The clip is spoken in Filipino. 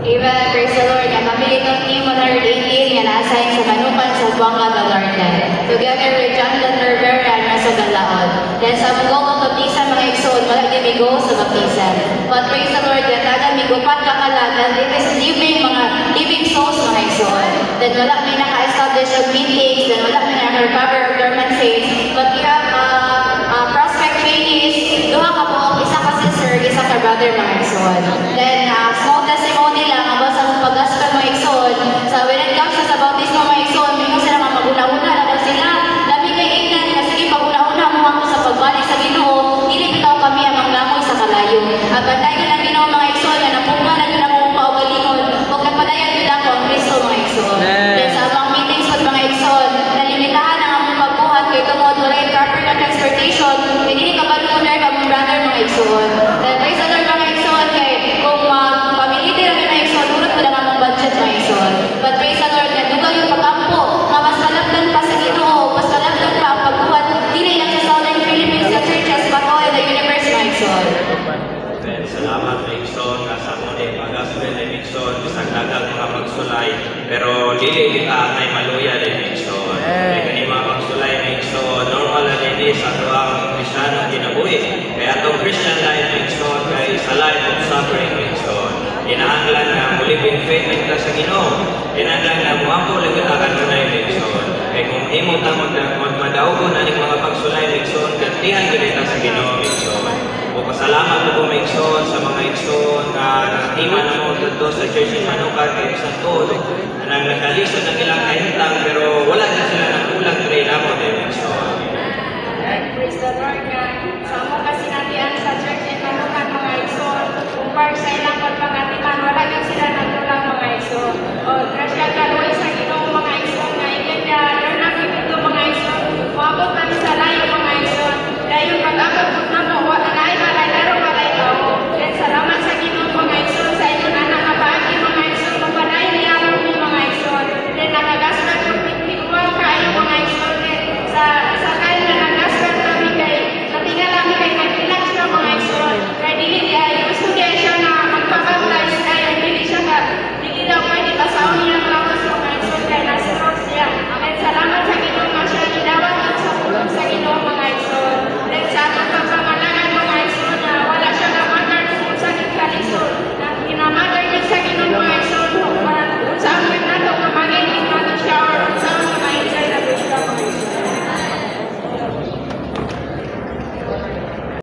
Amen. Praise the Lord. Ang kami itong team 118 nga na-assign sa Manukan sa Buanga Galarte. Together with John Rivera and Mesa Galaon. Then sa mga baptisan mga igsoon, wala din migo sa baptisan. But praise the Lord, yatagan migupat kakalag na it is living souls mga igsoon. Then wala may naka-establish of meetings, then wala may naka-recover of dormant saints. But we have prospect trainees, duha ka po, isa ka sister, isa ka brother mga igsoon. Then small testimony lang about sa pag-gospel mga igsoon. So when it comes sa baptismo mga igsoon, may sila nga mag-una-una na sila. Dami kay Ignan, na sige pag-una-una mo ako sa pagbalik sa Ginoo, hindi bitaw kami ang manglangoy sa kalayo. At banday ko ng Ginoo mga igsoon, na napunga na yun akong paugalingon, huwag nagpadayan yun ako ang Kristo mga igsoon. Then sa abang meetings at mga igsoon, nalimitahan ang among pagbuhat kay tungod wala yung proper na transportation, hindi ka ba lunar ka mong brother mga igsoon. Then praise the Lord mga igsoon, kay kung pamiliti rin mga igsoon, urot ko lang among budget mga igsoon. But praise the Lord, dugang yung pagkampo, nga mas kalabdan pa sa Ginoo, mas kalabdan pa ang pagbuhat, dili lang sa Southern Philippines sa churches, but all in the universe mga igsoon. Salamat mga igsoon, nasa mo ni pag-gospel mga igsoon, bisag dagang mga pagsulay, pero dili kita ay maluya mga igsoon. Kaya kani mga pagsulay mga igsoon, normal na din sa tuwang Kristiyano kinabuhi. Kaya itong Christian life mga igsoon, kaya isa life of suffering mga igsoon. Inahanglan na mulibing faith kita sa Ginoo. Inahanglan na muampo lang kita kanunay mga igsoon. Kaya kung himo tamod na magmadaugon na mga pagsulay mga igsoon, gantihan kita sa Ginoo mga igsoon. Pasalamat po mga igsoon sa mga igsoon na nakatiman na mo dito sa Church in Manukan kay San Todo na nagkalisod ng ilang kahintang pero wala na sila nagkulang rin ako mga igsoon. Praise the Lord nga. Sa mo kasi natin sa Church in Manukan mga igsoon, kung par sa